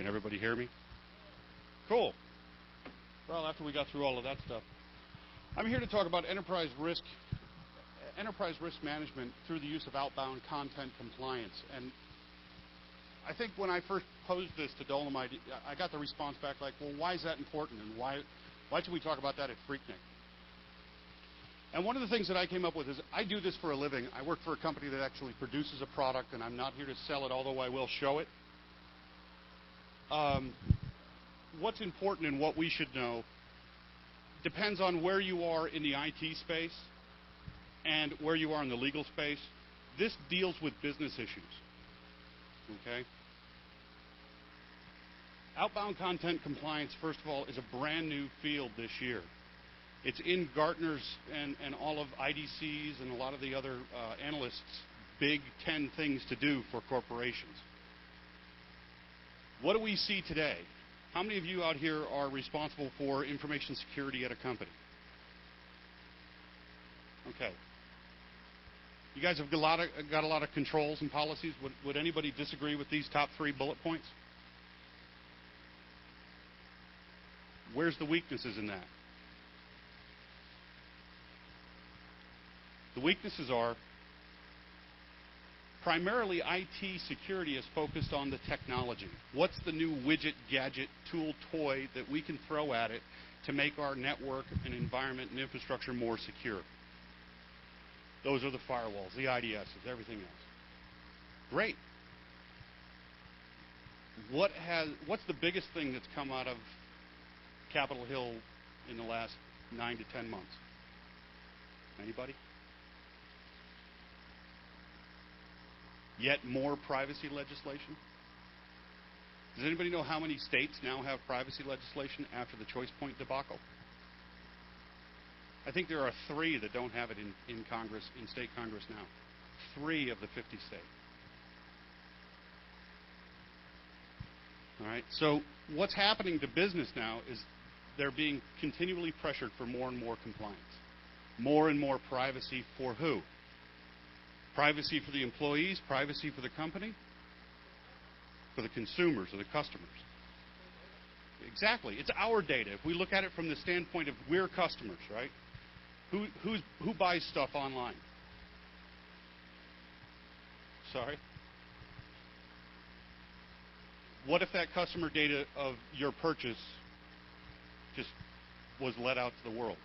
Can everybody hear me? Cool. Well, after we got through all of that stuff, I'm here to talk about enterprise risk management through the use of outbound content compliance. And I think when I first posed this to Dolomite, I got the response back like, well, why is that important, and why should we talk about that at PhreakNIC? And one of the things that I came up with is I do this for a living. I work for a company that actually produces a product, and I'm not here to sell it, although I will show it. What's important and what we should know depends on where you are in the IT space and where you are in the legal space. This deals with business issues. Okay? Outbound content compliance, first of all, is a brand new field this year. It's in Gartner's and all of IDC's and a lot of the other analysts' big 10 things to do for corporations. What do we see today? How many of you out here are responsible for information security at a company? Okay. You guys have got a lot of controls and policies. Would anybody disagree with these top 3 bullet points? Where's the weaknesses in that? The weaknesses are primarily IT security is focused on the technology. What's the new widget, gadget, tool, toy that we can throw at it to make our network and environment and infrastructure more secure? Those are the firewalls, the IDSs, everything else. Great. What's the biggest thing that's come out of Capitol Hill in the last 9 to 10 months? Anybody? Yet more privacy legislation? Does anybody know how many states now have privacy legislation after the choice point debacle? I think there are 3 that don't have it in Congress, in state Congress now. 3 of the 50 states. All right, so what's happening to business now is they're being continually pressured for more and more compliance. More and more privacy for who? Privacy for the employees, privacy for the company, for the consumers or the customers. Exactly. It's our data. If we look at it from the standpoint of we're customers, right? Who buys stuff online? Sorry? What if that customer data of your purchase just was let out to the world?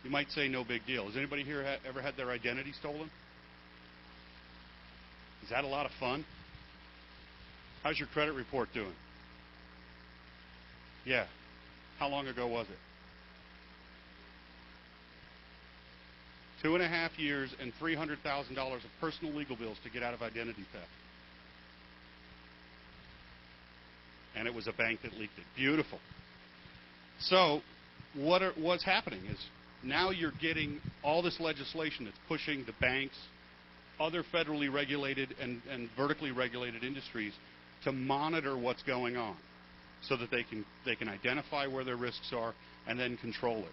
You might say no big deal. Has anybody here ever had their identity stolen? Is that a lot of fun? How's your credit report doing? Yeah. How long ago was it? 2.5 years and $300,000 of personal legal bills to get out of identity theft. And it was a bank that leaked it. Beautiful. So what's happening is now you're getting all this legislation that's pushing the banks, other federally regulated and vertically regulated industries to monitor what's going on so that they can identify where their risks are and then control it.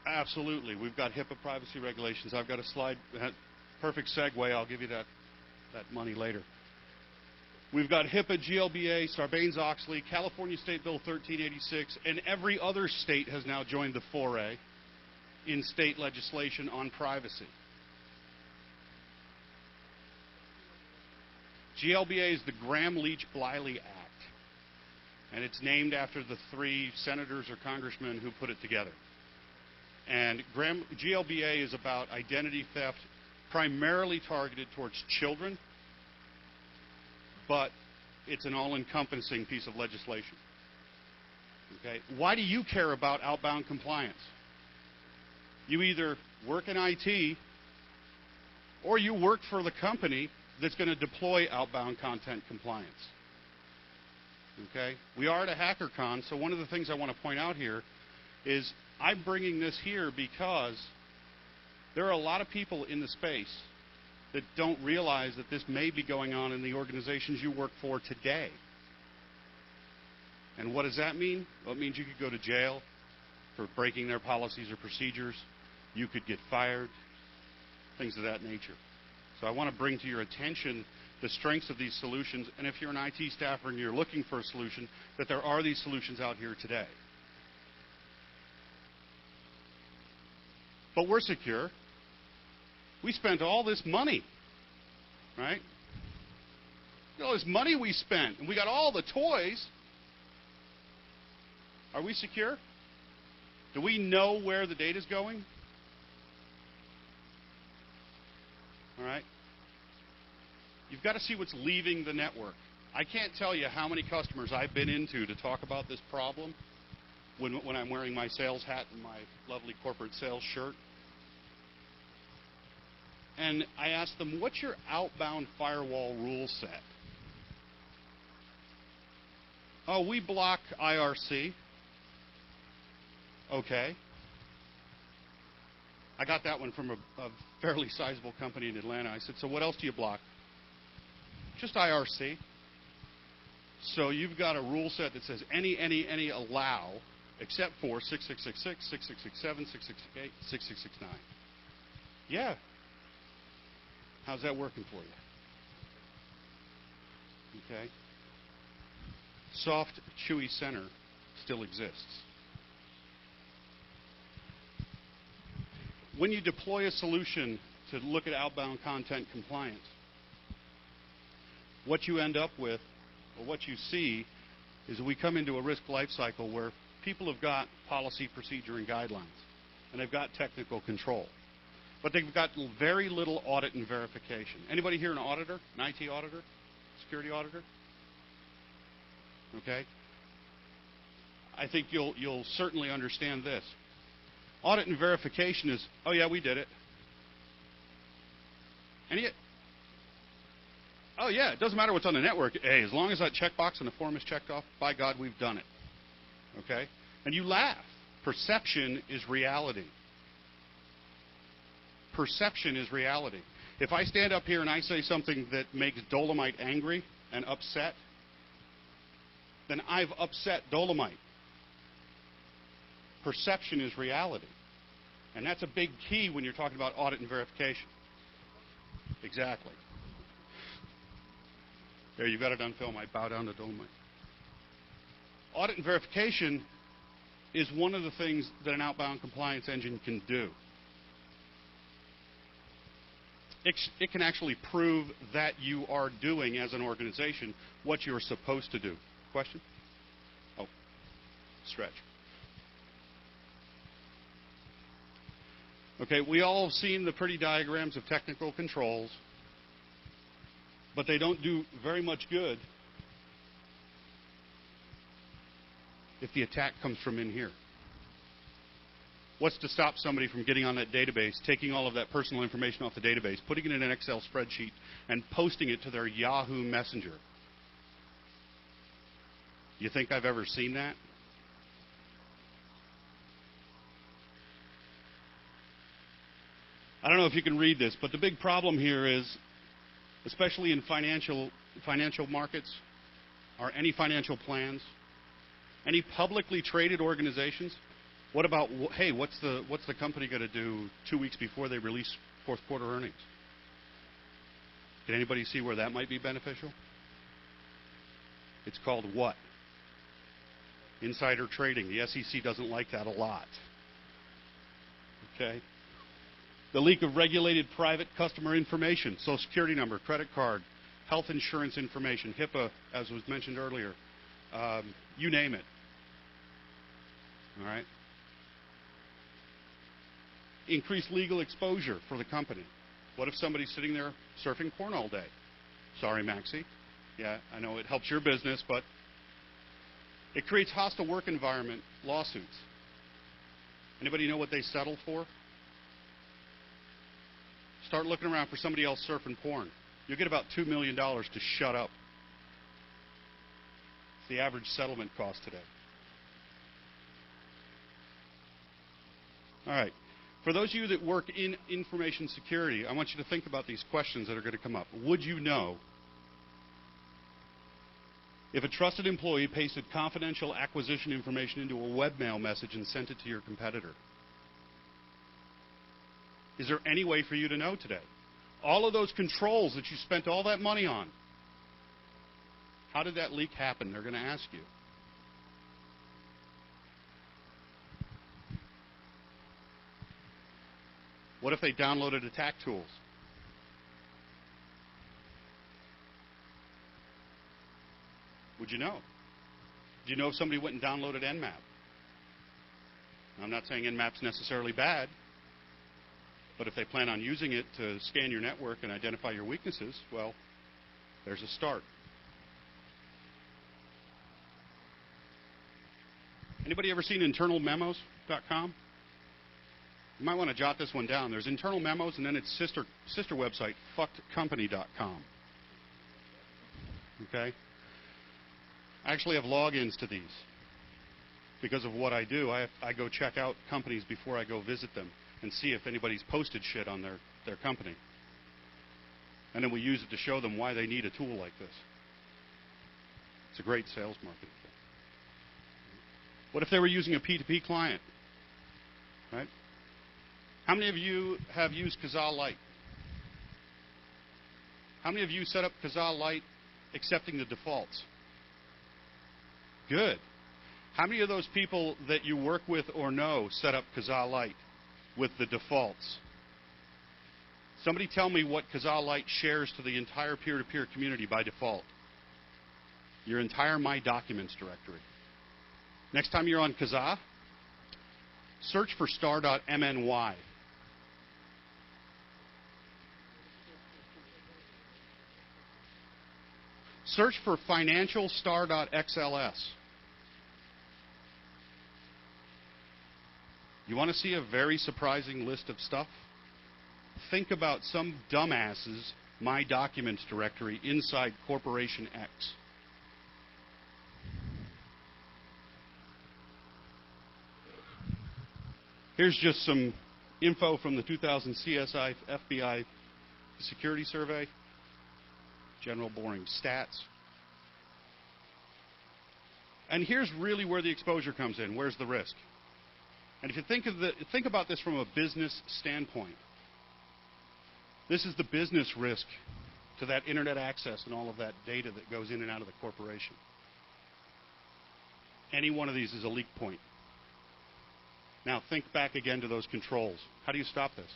Absolutely. We've got HIPAA privacy regulations. I've got a slide, perfect segue. I'll give you that money later. We've got HIPAA, GLBA, Sarbanes-Oxley, California State Bill 1386, and every other state has now joined the foray in state legislation on privacy. GLBA is the Graham-Leach-Bliley Act, and it's named after the 3 senators or congressmen who put it together. And GLBA is about identity theft primarily targeted towards children, but it's an all-encompassing piece of legislation. Okay? Why do you care about outbound compliance? You either work in IT or you work for the company that's going to deploy outbound content compliance. Okay? We are at a HackerCon, so one of the things I want to point out here is I'm bringing this here because there are a lot of people in the space that don't realize that this may be going on in the organizations you work for today. And what does that mean? Well, it means you could go to jail for breaking their policies or procedures. You could get fired. things of that nature. So I want to bring to your attention the strengths of these solutions, and if you're an IT staffer and you're looking for a solution, that there are these solutions out here today. But we're secure. We spent all this money, right? All this money we spent, and we got all the toys. Are we secure? Do we know where the data's going? All right? You've got to see what's leaving the network. I can't tell you how many customers I've been into to talk about this problem when I'm wearing my sales hat and my lovely corporate sales shirt. And I ask them, what's your outbound firewall rule set? Oh, we block IRC. Okay. I got that one from a fairly sizable company in Atlanta. I said, so what else do you block? Just IRC. So you've got a rule set that says any allow, except for 6666, 6667, 6668, 6669. Yeah. How's that working for you? Okay. Soft, chewy center still exists. When you deploy a solution to look at outbound content compliance, what you end up with, or what you see, is that we come into a risk life cycle where people have got policy, procedure, and guidelines, and they've got technical control. But they've got very little audit and verification. Anybody here an auditor, an IT auditor, security auditor? Okay. I think you'll certainly understand this. Audit and verification is, oh yeah, we did it. And yet, oh yeah, it doesn't matter what's on the network. Hey, as long as that checkbox on the form is checked off, by God, we've done it. Okay? And you laugh. Perception is reality. Perception is reality. If I stand up here and I say something that makes Dolomite angry and upset, then I've upset Dolomite. Perception is reality. And that's a big key when you're talking about audit and verification. Exactly. There, you've got it on film. I bow down to Dolomite. Audit and verification is one of the things that an outbound compliance engine can do. It can actually prove that you are doing, as an organization, what you're supposed to do. Question? Oh, stretch. Okay, we all have seen the pretty diagrams of technical controls, but they don't do very much good if the attack comes from in here. What's to stop somebody from getting on that database, taking all of that personal information off the database, putting it in an Excel spreadsheet, and posting it to their Yahoo Messenger? You think I've ever seen that? I don't know if you can read this, but the big problem here is, especially in financial markets, or any financial plans, any publicly traded organizations. What about, hey, what's the company going to do 2 weeks before they release fourth quarter earnings? Can anybody see where that might be beneficial? It's called what? Insider trading. The SEC doesn't like that a lot. Okay? The leak of regulated private customer information, Social Security number, credit card, health insurance information, HIPAA, as was mentioned earlier. You name it. All right? Increased legal exposure for the company. What if somebody's sitting there surfing porn all day? Sorry, Maxie. Yeah, I know it helps your business, but it creates hostile work environment lawsuits. Anybody know what they settle for? Start looking around for somebody else surfing porn. You'll get about $2 million to shut up. It's the average settlement cost today. All right. For those of you that work in information security, I want you to think about these questions that are going to come up. Would you know if a trusted employee pasted confidential acquisition information into a webmail message and sent it to your competitor? Is there any way for you to know today? All of those controls that you spent all that money on, how did that leak happen? They're going to ask you. What if they downloaded attack tools? Would you know? Do you know if somebody went and downloaded Nmap? I'm not saying Nmap's necessarily bad, but if they plan on using it to scan your network and identify your weaknesses, well, there's a start. Anybody ever seen internalmemos.com? You might want to jot this one down. There's internal memos, and then its sister website, fuckedcompany.com. Okay? I actually have logins to these. Because of what I do, I go check out companies before I go visit them and see if anybody's posted shit on their company. And then we use it to show them why they need a tool like this. It's a great sales marketing tool. What if they were using a P2P client? Right? How many of you have used Kazaa Lite? How many of you set up Kazaa Lite accepting the defaults? Good. How many of those people that you work with or know set up Kazaa Lite with the defaults? Somebody tell me what Kazaa Lite shares to the entire peer-to-peer community by default. Your entire My Documents directory. Next time you're on Kazaa, search for star.mny. Search for financialstar.xls. You want to see a very surprising list of stuff? Think about some dumbass's My Documents directory inside Corporation X. Here's just some info from the 2000 CSI FBI security survey. General boring stats. And here's really where the exposure comes in. Where's the risk? And if you think about this from a business standpoint, this is the business risk to that internet access and all of that data that goes in and out of the corporation. Any one of these is a leak point. Now think back again to those controls. How do you stop this?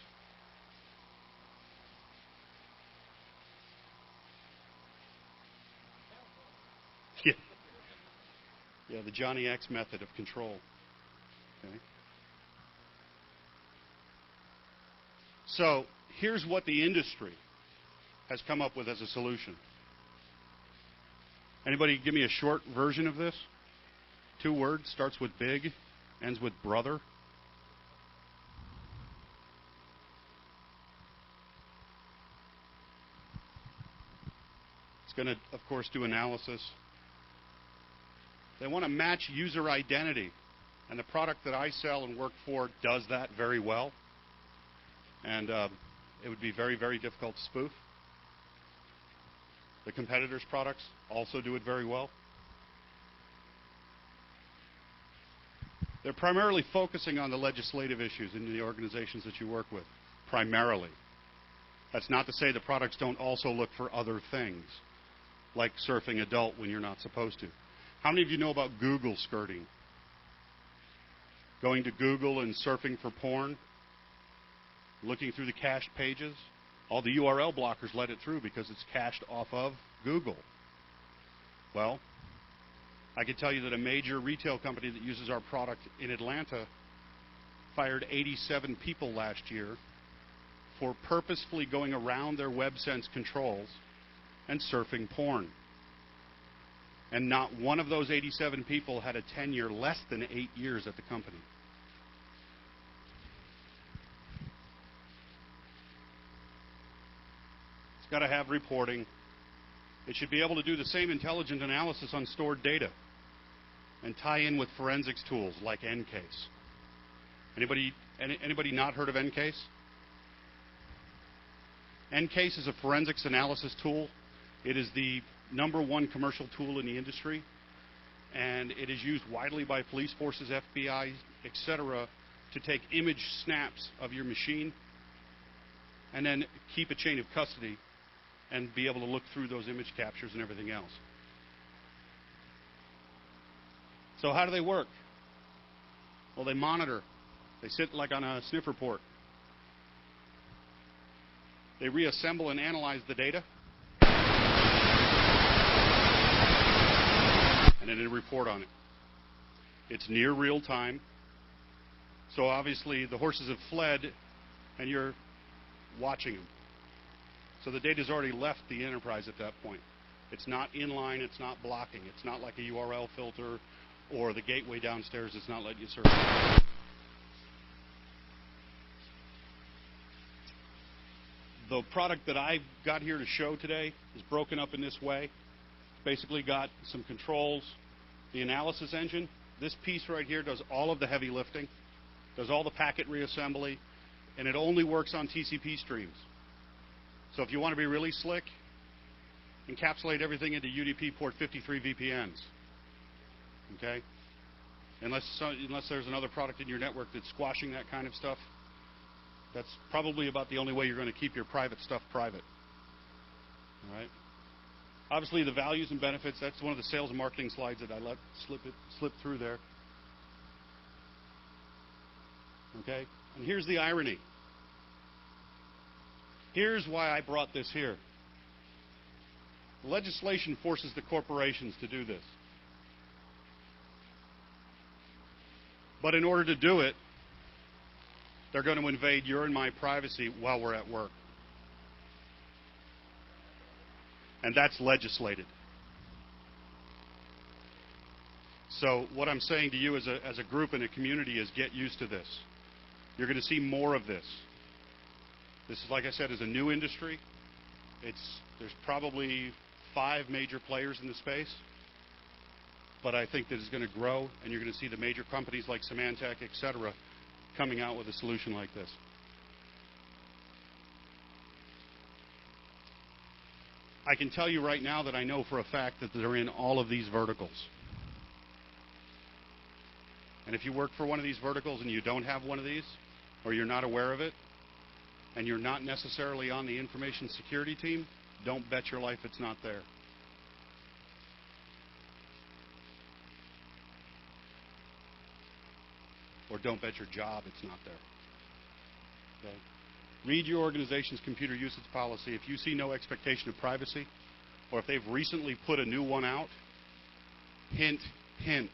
Yeah, the Johnny X method of control. Okay. So here's what the industry has come up with as a solution. Anybody give me a short version of this? 2 words, starts with big, ends with brother. It's going to, of course, do analysis. They want to match user identity, and the product that I sell and work for does that very well. And it would be very, very difficult to spoof. The competitors' products also do it very well. They're primarily focusing on the legislative issues in the organizations that you work with, primarily. That's not to say the products don't also look for other things, like surfing adult when you're not supposed to. How many of you know about Google skirting? Going to Google and surfing for porn? Looking through the cached pages? All the URL blockers let it through because it's cached off of Google. Well, I can tell you that a major retail company that uses our product in Atlanta fired 87 people last year for purposefully going around their WebSense controls and surfing porn. And not one of those 87 people had a tenure less than 8 years at the company. It's got to have reporting. It should be able to do the same intelligent analysis on stored data and tie in with forensics tools like Ncase. Anybody not heard of Ncase? Ncase is a forensics analysis tool. It is the #1 commercial tool in the industry, and it is used widely by police forces, FBI, etc., to take image snaps of your machine and then keep a chain of custody and be able to look through those image captures and everything else. So how do they work? Well, they monitor. They sit like on a sniffer port. They reassemble and analyze the data, and then they report on it. It's near real time. So obviously the horses have fled and you're watching them. So the data's already left the enterprise at that point. It's not inline, it's not blocking. It's not like a URL filter or the gateway downstairs is not letting you search. The product that I've got here to show today is broken up in this way. It's basically got some controls, the analysis engine. This piece right here does all of the heavy lifting, does all the packet reassembly, and it only works on TCP streams. So if you want to be really slick, encapsulate everything into UDP port 53 VPNs. Okay? Unless there's another product in your network that's squashing that kind of stuff, that's probably about the only way you're going to keep your private stuff private. All right? Obviously, the values and benefits, that's one of the sales and marketing slides that I let slip through there. Okay? And here's the irony. Here's why I brought this here. The legislation forces the corporations to do this. But in order to do it, they're going to invade your and my privacy while we're at work. And that's legislated. So what I'm saying to you as a group and a community is get used to this. You're going to see more of this. This is, like I said, is a new industry. There's probably 5 major players in the space. But I think that it's going to grow, and you're going to see the major companies like Symantec, et cetera, coming out with a solution like this. I can tell you right now that I know for a fact that they're in all of these verticals. And if you work for one of these verticals and you don't have one of these, or you're not aware of it, and you're not necessarily on the information security team, don't bet your life it's not there. Or don't bet your job it's not there. Okay? Read your organization's computer usage policy. If you see no expectation of privacy, or if they've recently put a new one out, hint, hint.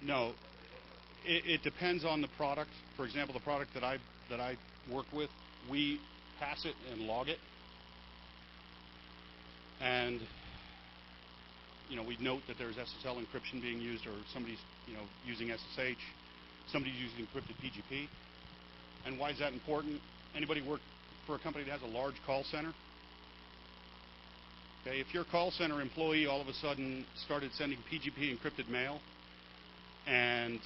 No, it depends on the product. For example, the product that I work with, we pass it and log it, and we note that there's SSL encryption being used, or somebody's using SSH, somebody's using encrypted PGP. And why is that important? Anybody work for a company that has a large call center? Okay, if your call center employee all of a sudden started sending PGP encrypted mail, and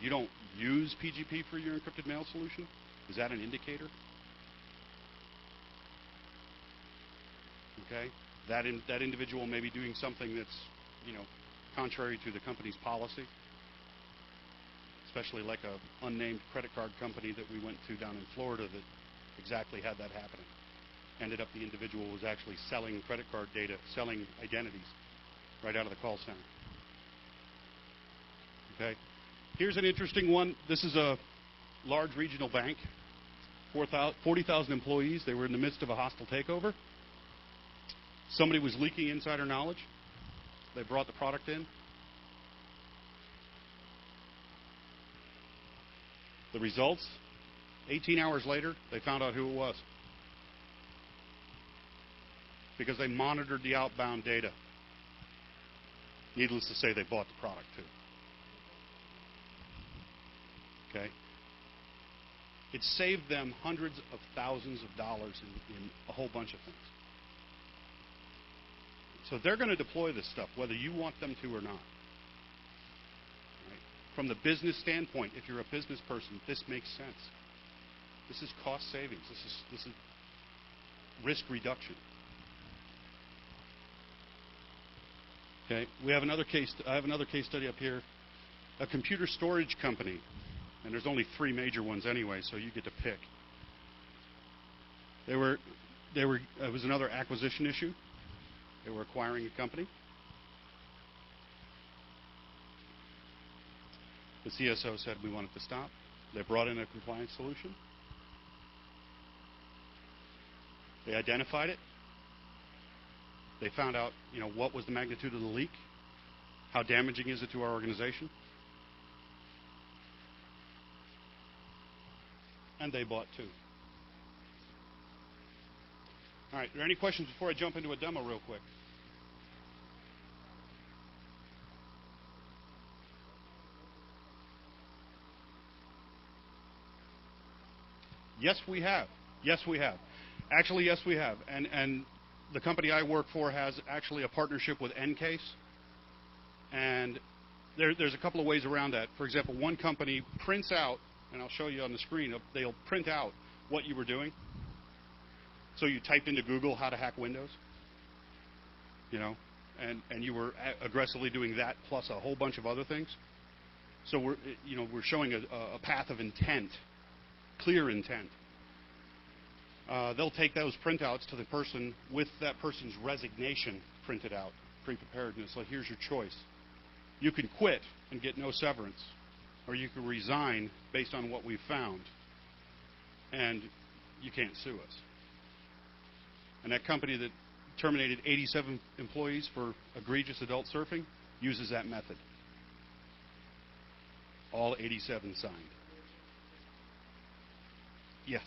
you don't use PGP for your encrypted mail solution, is that an indicator? Okay, that individual may be doing something that's contrary to the company's policy, especially like a unnamed credit card company that we went to down in Florida that exactly had that happening. Ended up the individual was actually selling credit card data, selling identities right out of the call center. Okay. Here's an interesting one. This is a large regional bank, 40,000 employees. They were in the midst of a hostile takeover. Somebody was leaking insider knowledge. They brought the product in. The results, 18 hours later, they found out who it was. Because they monitored the outbound data. Needless to say, they bought the product too. Okay? It saved them hundreds of thousands of dollars in a whole bunch of things. So they're going to deploy this stuff, whether you want them to or not. Right? From the business standpoint, if you're a business person, this makes sense. This is cost savings. This is risk reduction. Okay, we have another case. I have another case study up here. A computer storage company, and there's only 3 major ones anyway, so you get to pick. It was another acquisition issue. They were acquiring a company. The CSO said we want it to stop. They brought in a compliance solution. They identified it. They found out, what was the magnitude of the leak, how damaging is it to our organization, and they bought 2. All right, are there any questions before I jump into a demo real quick? Yes, we have. Yes, we have. Actually, yes, we have. And the company I work for has actually a partnership with Encase. And there's a couple of ways around that. For example, one company prints out, and I'll show you on the screen, they'll print out what you were doing. So you typed into Google how to hack Windows, and you were aggressively doing that plus a whole bunch of other things. So we're showing a path of intent, clear intent. They'll take those printouts to the person with that person's resignation printed out, pre-preparedness. Like, here's your choice. You can quit and get no severance, or you can resign based on what we've found, and you can't sue us. And that company that terminated 87 employees for egregious adult surfing uses that method. All 87 signed. Yes.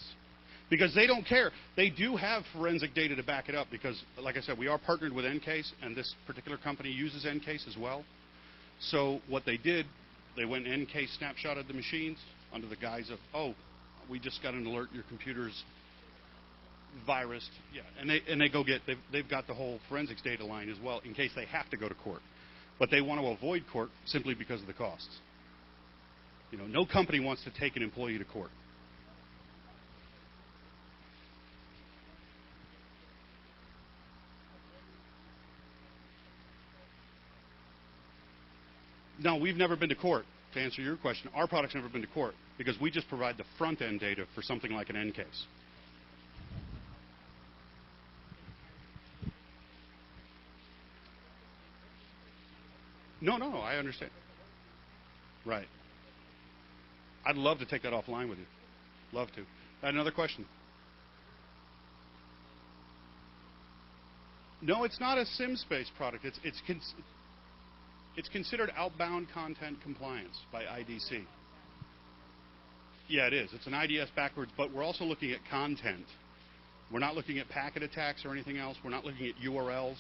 Because they don't care. They do have forensic data to back it up because, like I said, we are partnered with Encase, and this particular company uses Encase as well. So what they did, they went and Encase snapshotted the machines under the guise of, oh, we just got an alert, your computer's virused. Yeah, and they go get, they've got the whole forensics data line as well in case they have to go to court. But they want to avoid court simply because of the costs. No company wants to take an employee to court. No, we've never been to court. To answer your question, our product's never been to court because we just provide the front-end data for something like an Encase. No, I understand. Right. I'd love to take that offline with you. Love to. Another question. No, it's not a SIM-based product. It's considered Outbound Content Compliance by IDC. Yeah, it is. It's an IDS backwards, but we're also looking at content. We're not looking at packet attacks or anything else. We're not looking at URLs.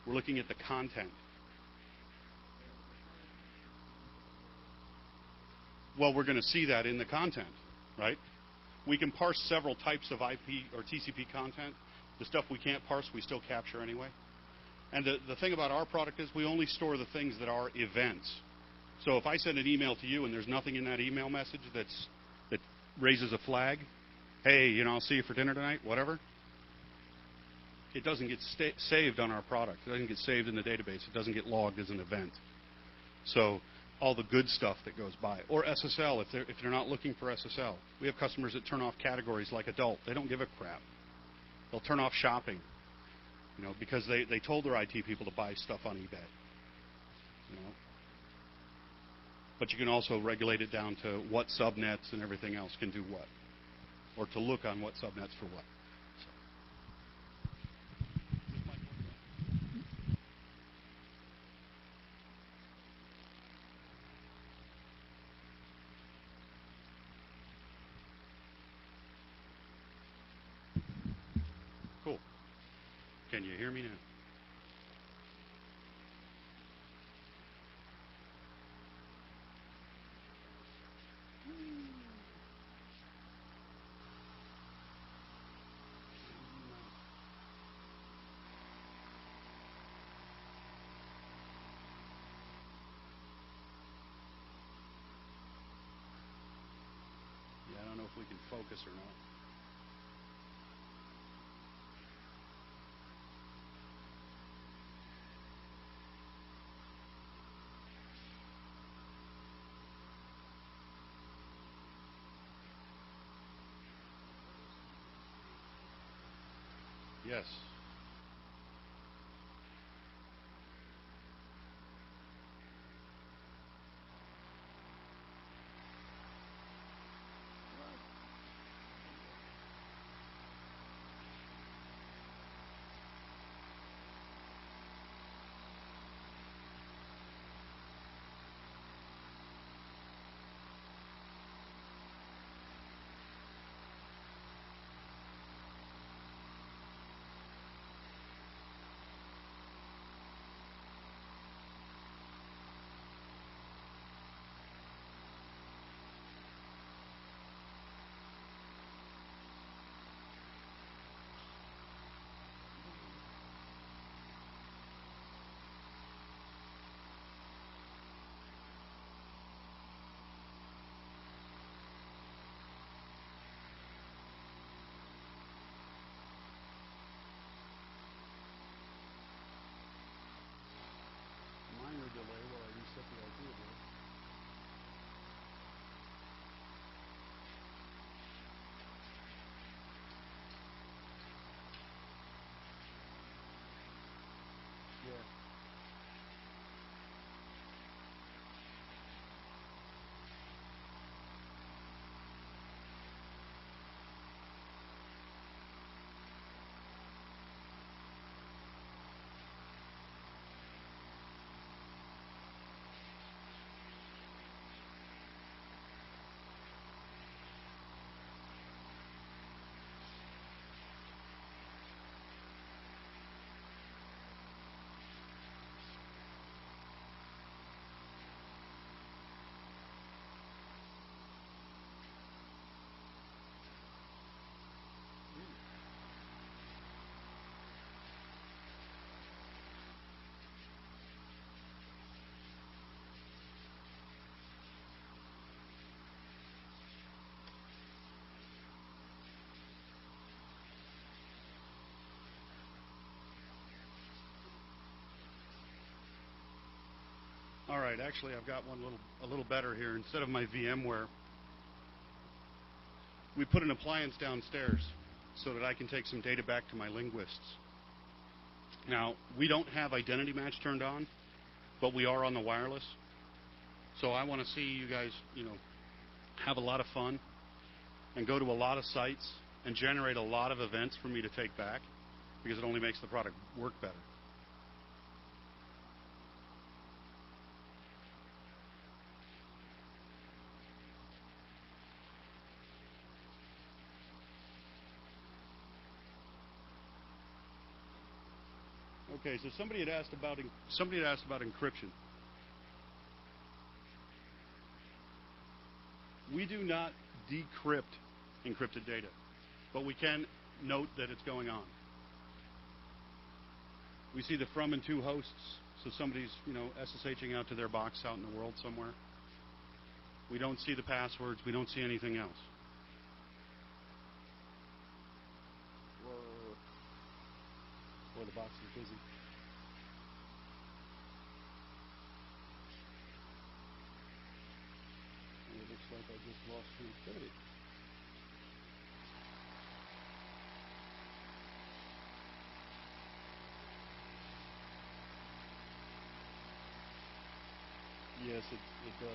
We're looking at the content. Well, we're going to see that in the content, right? We can parse several types of IP or TCP content. The stuff we can't parse, we still capture anyway. And the thing about our product is we only store the things that are events. So if I send an email to you and there's nothing in that email message that raises a flag, hey, I'll see you for dinner tonight, whatever, it doesn't get saved on our product. It doesn't get saved in the database. It doesn't get logged as an event. So all the good stuff that goes by. Or SSL, if they're not looking for SSL. We have customers that turn off categories like adult. They don't give a crap. They'll turn off shopping, because they told their IT people to buy stuff on eBay. But you can also regulate it down to what subnets and everything else can do what, or to look on what subnets for what. Cool. Can you hear me now? Yeah, I don't know if we can focus or not. Yes. Minor delay while I reset the IP address. Yeah. All right, actually I've got one a little better here. Instead of my VMware, we put an appliance downstairs so that I can take some data back to my linguists. Now, we don't have identity match turned on, but we are on the wireless. So I want to see you guys, have a lot of fun and go to a lot of sites and generate a lot of events for me to take back, because it only makes the product work better. Okay, so somebody had asked about encryption. We do not decrypt encrypted data, but we can note that it's going on. We see the from and to hosts, so somebody's, SSHing out to their box out in the world somewhere. We don't see the passwords. We don't see anything else. Or the box is busy. And it looks like I just lost connectivity. Yes, it does.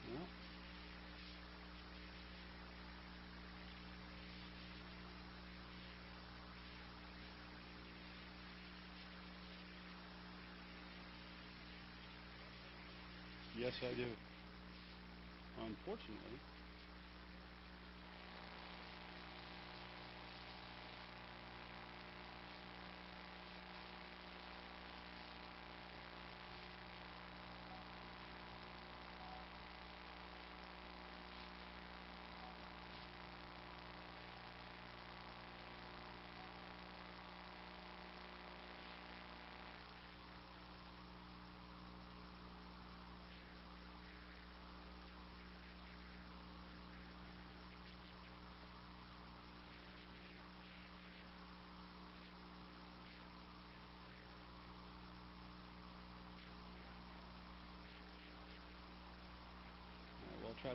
Yeah. Yes, I do. Unfortunately.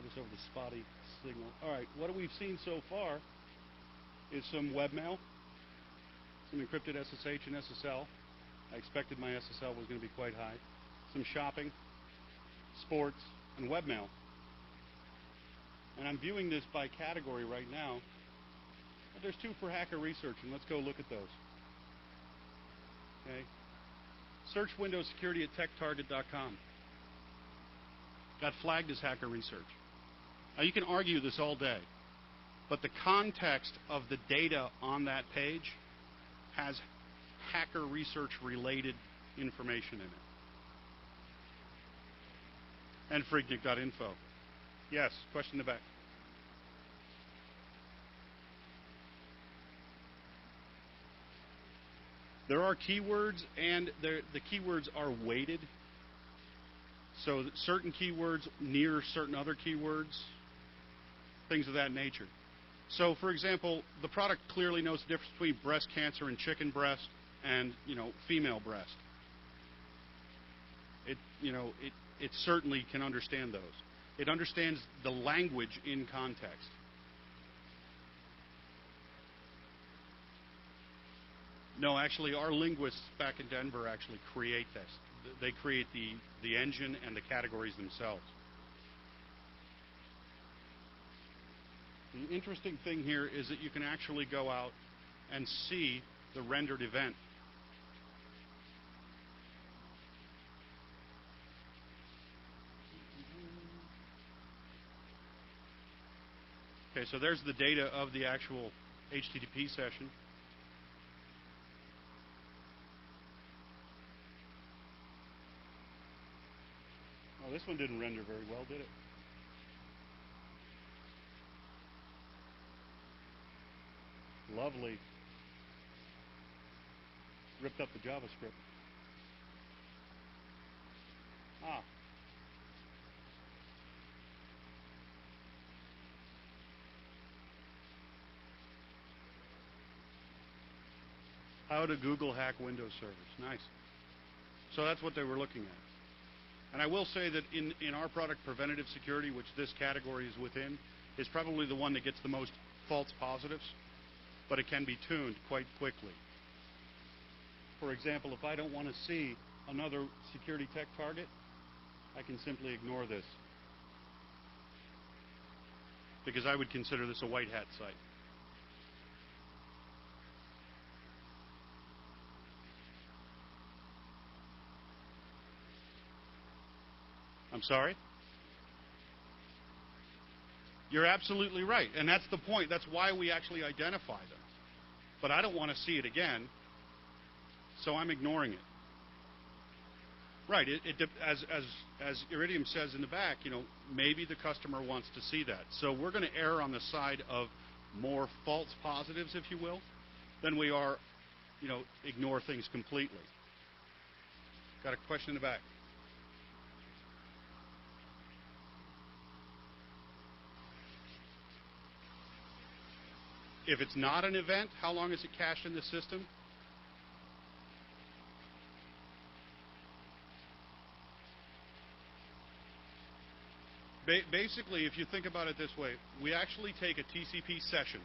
this over the spotty signal. All right, what we've seen so far is some webmail, some encrypted SSH and SSL. I expected my SSL was going to be quite high. Some shopping, sports, and webmail. And I'm viewing this by category right now. But there's 2 for hacker research, and let's go look at those. Okay. Search Windows Security at techtarget.com. Got flagged as hacker research. Now you can argue this all day, but the context of the data on that page has hacker research related information in it. And PhreakNIC.info. Yes, question in the back. There are keywords, and the keywords are weighted. So certain keywords near certain other keywords, things of that nature. So, for example, the product clearly knows the difference between breast cancer and chicken breast and, female breast. It certainly can understand those. It understands the language in context. No, actually, our linguists back in Denver actually create this. They create the engine and the categories themselves. The interesting thing here is that you can actually go out and see the rendered event. Okay, so there's the data of the actual HTTP session. Oh, this one didn't render very well, did it? Lovely. Ripped up the JavaScript. Ah. How to Google hack Windows servers. Nice. So that's what they were looking at. And I will say that in our product, preventative security, which this category is within, is probably the one that gets the most false positives, but it can be tuned quite quickly. For example, if I don't want to see another security tech target, I can simply ignore this, because I would consider this a white hat site. I'm sorry? You're absolutely right, and that's the point. That's why we actually identify them. But I don't want to see it again, so I'm ignoring it. Right, as Iridium says in the back, maybe the customer wants to see that. So we're going to err on the side of more false positives, if you will, than we are, ignore things completely. Got a question in the back? If it's not an event, how long is it cached in the system? Basically, if you think about it this way, we actually take a TCP session.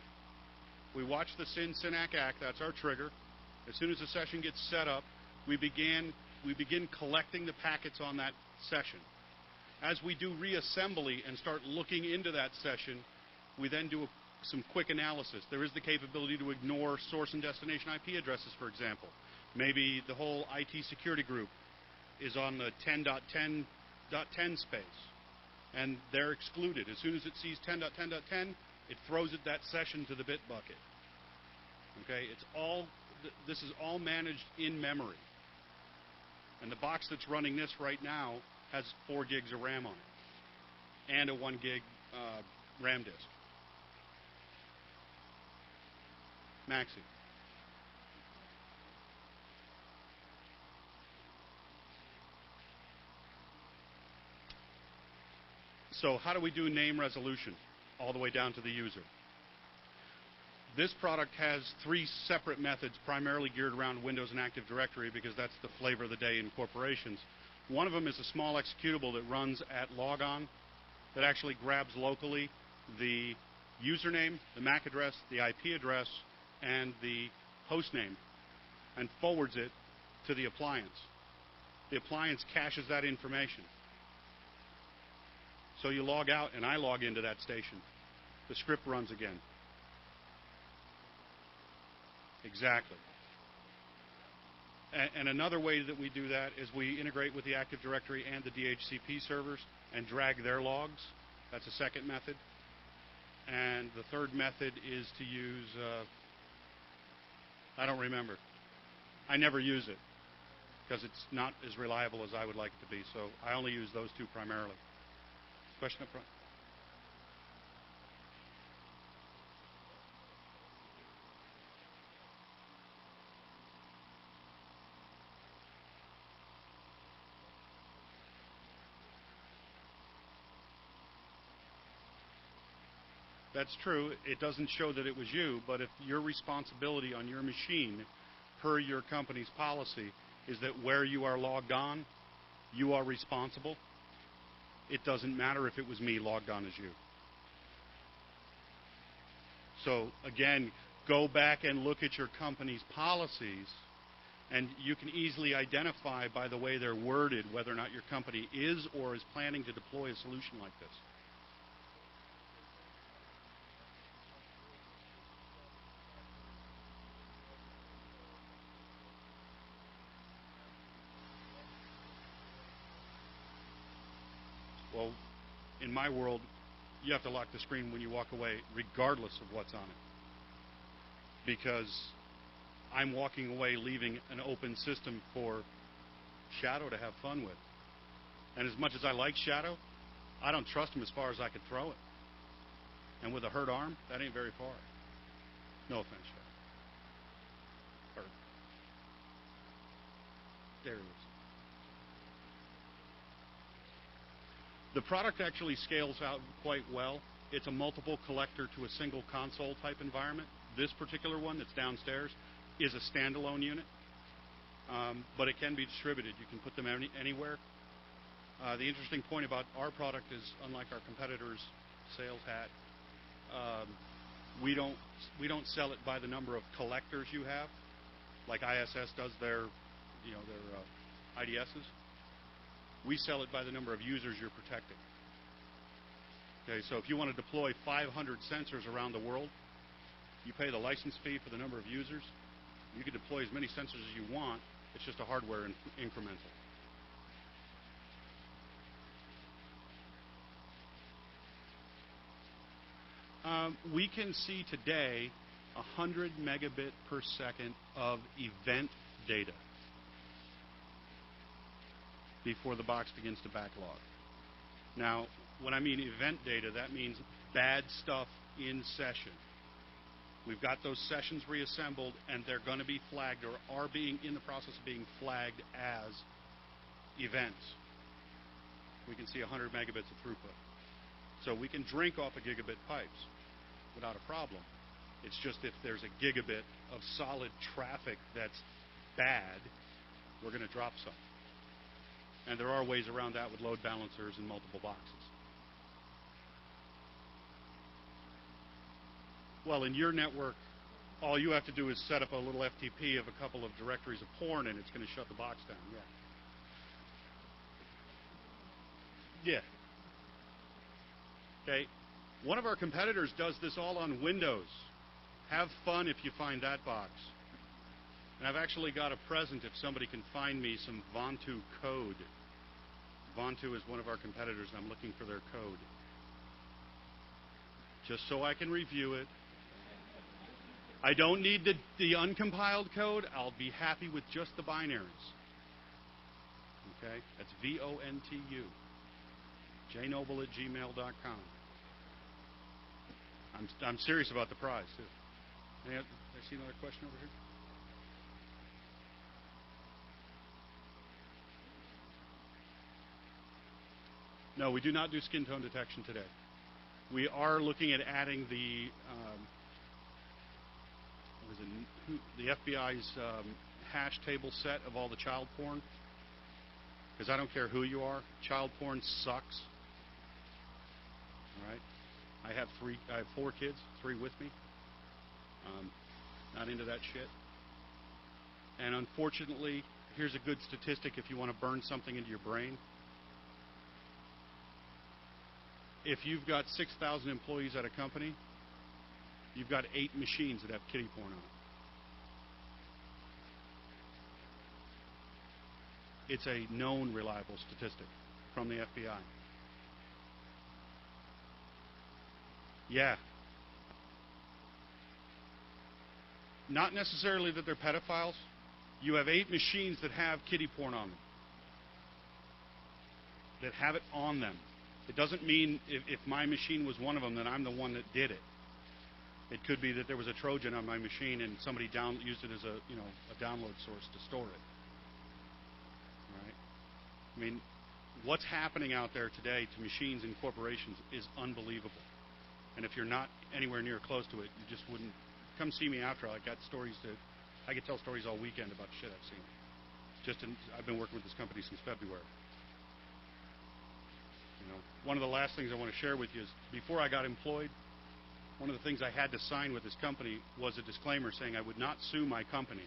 We watch the SYN-SYNAC ACK, that's our trigger. As soon as the session gets set up, we begin collecting the packets on that session. As we do reassembly and start looking into that session, we then do some quick analysis. There is the capability to ignore source and destination IP addresses, for example. Maybe the whole IT security group is on the 10.10.10 space, and they're excluded. As soon as it sees 10.10.10, it throws it that session to the bit bucket. Okay, this is all managed in memory. And the box that's running this right now has 4 gigs of RAM on it, and a 1 gig RAM disk. Maxi. So how do we do name resolution all the way down to the user? This product has 3 separate methods, primarily geared around Windows and Active Directory, because that's the flavor of the day in corporations. One of them is a small executable that runs at logon. that actually grabs locally the username, the MAC address, the IP address, and the host name, and forwards it to the appliance. The appliance caches that information. So you log out, and I log into that station. The script runs again. Exactly. And another way that we do that is we integrate with the Active Directory and the DHCP servers and drag their logs. That's a second method. And the third method is to use, I don't remember. I never use it because it's not as reliable as I would like it to be. So I only use those two primarily. Question up front? That's true. It doesn't show that it was you, but if your responsibility on your machine, per your company's policy, is that where you are logged on, you are responsible, it doesn't matter if it was me logged on as you. So again, go back and look at your company's policies, and you can easily identify by the way they're worded whether or not your company is or is planning to deploy a solution like this. Well, in my world, you have to lock the screen when you walk away, regardless of what's on it. Because I'm walking away leaving an open system for Shadow to have fun with. And as much as I like Shadow, I don't trust him as far as I could throw it. And with a hurt arm, that ain't very far. No offense, Shadow. Hurt. There he is. The product actually scales out quite well. It's a multiple collector to a single console type environment. This particular one that's downstairs is a standalone unit, but it can be distributed. You can put them anywhere. The interesting point about our product is, unlike our competitors' sales hat, we don't sell it by the number of collectors you have, like ISS does their IDSs. We sell it by the number of users you're protecting. Okay, so if you want to deploy 500 sensors around the world, you pay the license fee for the number of users. You can deploy as many sensors as you want. It's just a hardware incremental. We can see today 100 megabit per second of event data before the box begins to backlog. Now, when I mean event data, that means bad stuff in session. We've got those sessions reassembled, and they're going to be flagged or are being in the process of being flagged as events. We can see 100 megabits of throughput. So we can drink off of gigabit pipes without a problem. It's just if there's a gigabit of solid traffic that's bad, we're going to drop some. And there are ways around that with load balancers and multiple boxes. Well, in your network, all you have to do is set up a little FTP of a couple of directories of porn, and it's going to shut the box down. Yeah. Okay. One of our competitors does this all on Windows. Have fun if you find that box. And I've actually got a present if somebody can find me some Vontu code. Vontu is one of our competitors, and I'm looking for their code. Just so I can review it. I don't need the uncompiled code. I'll be happy with just the binaries. Okay? That's VONTU. jnoble@gmail.com. I'm serious about the prize, too. I see another question over here. No, we do not do skin tone detection today. We are looking at adding the FBI's hash table set of all the child porn. Because I don't care who you are, child porn sucks. All right. I have 4 kids, 3 with me. Not into that shit. And unfortunately, here's a good statistic if you want to burn something into your brain. If you've got 6,000 employees at a company, you've got 8 machines that have kiddie porn on it. It's a known reliable statistic from the FBI. Yeah. Not necessarily that they're pedophiles. You have 8 machines that have kiddie porn on them. That have it on them. It doesn't mean if my machine was one of them, then I'm the one that did it. It could be that there was a Trojan on my machine and somebody used it as a download source to store it. All right? I mean, what's happening out there today to machines and corporations is unbelievable. And if you're not anywhere near close to it, you just wouldn't come see me after. I got stories I could tell stories all weekend about shit I've seen. I've been working with this company since February. One of the last things I want to share with you is before I got employed, one of the things I had to sign with this company was a disclaimer saying I would not sue my company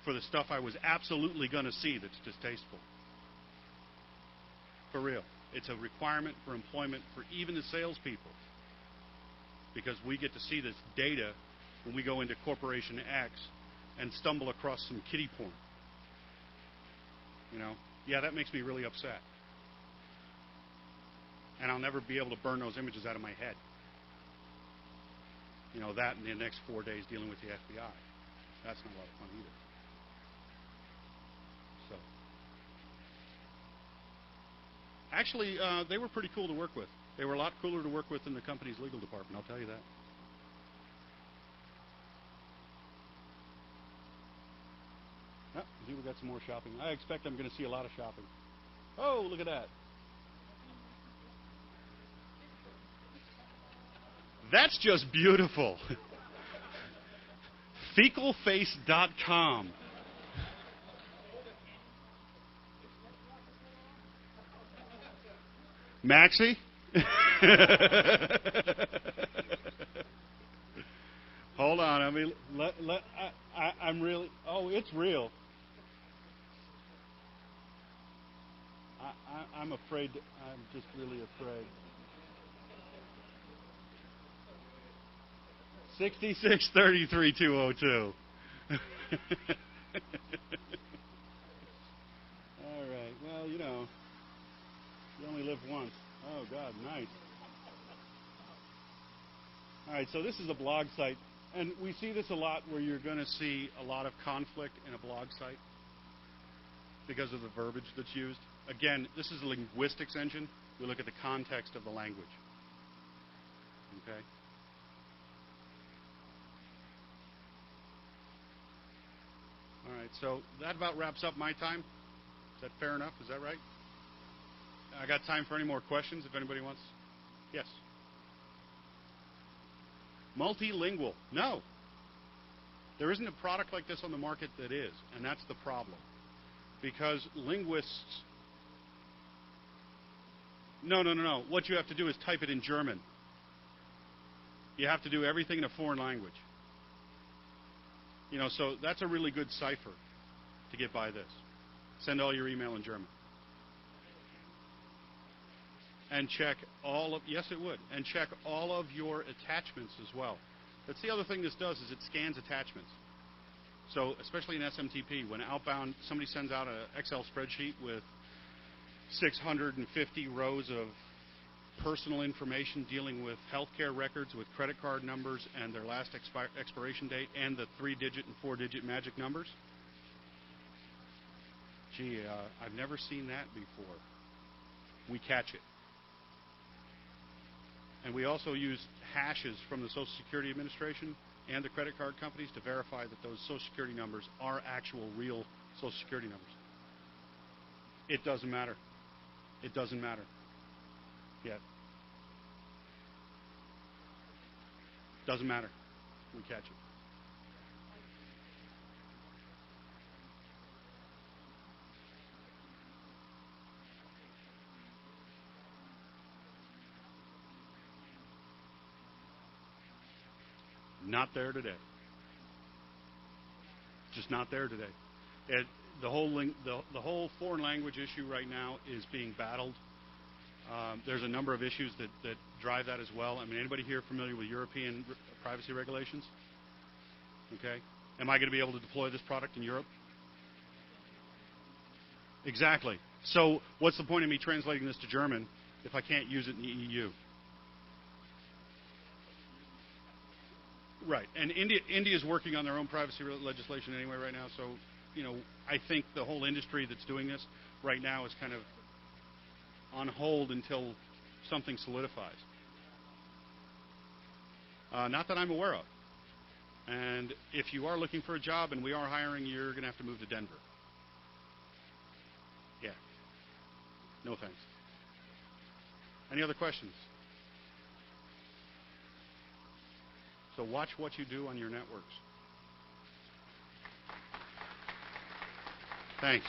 for the stuff I was absolutely going to see that's distasteful. For real. It's a requirement for employment for even the salespeople, because we get to see this data when we go into Corporation X and stumble across some kiddie porn. Yeah, that makes me really upset. And I'll never be able to burn those images out of my head. That in the next 4 days dealing with the FBI. That's not a lot of fun either. So, actually, they were pretty cool to work with. They were a lot cooler to work with than the company's legal department, I'll tell you that. Oh, we got some more shopping. I expect I'm going to see a lot of shopping. Oh, look at that. That's just beautiful. Fecalface.com. Maxie? Hold on. I mean, I'm really. Oh, it's real. I'm afraid. I'm just really afraid. 6633-202. All right. Well, you only live once. Oh, God, nice. All right, so this is a blog site, and we see this a lot where you're going to see a lot of conflict in a blog site because of the verbiage that's used. Again, this is a linguistics engine. We look at the context of the language. Okay? All right, so that about wraps up my time. Is that fair enough? Is that right? I got time for any more questions if anybody wants. Yes. Multilingual. No. There isn't a product like this on the market that is, and that's the problem. Because linguists... No. What you have to do is type it in German. You have to do everything in a foreign language. So that's a really good cipher to get by this. Send all your email in German. And check yes, it would. And check all of your attachments as well. That's the other thing this does is it scans attachments. So especially in SMTP, when outbound, somebody sends out an Excel spreadsheet with 650 rows of personal information dealing with healthcare records, with credit card numbers and their last expiration date, and the 3-digit and 4-digit magic numbers. Gee, I've never seen that before. We catch it. And we also use hashes from the Social Security Administration and the credit card companies to verify that those Social Security numbers are actual, real Social Security numbers. It doesn't matter. It doesn't matter. Yet. Doesn't matter. We catch it. Not there today. Just not there today. The whole foreign language issue right now is being battled. There's a number of issues that drive that as well. I mean, anybody here familiar with European privacy regulations? Okay. Am I going to be able to deploy this product in Europe? Exactly. So what's the point of me translating this to German if I can't use it in the EU? Right. And India is working on their own privacy legislation anyway right now. So, you know, I think the whole industry that's doing this right now is kind of on hold until something solidifies. Not that I'm aware of. And if you are looking for a job and we are hiring, you're going to have to move to Denver. Yeah. No thanks. Any other questions? So watch what you do on your networks. Thanks.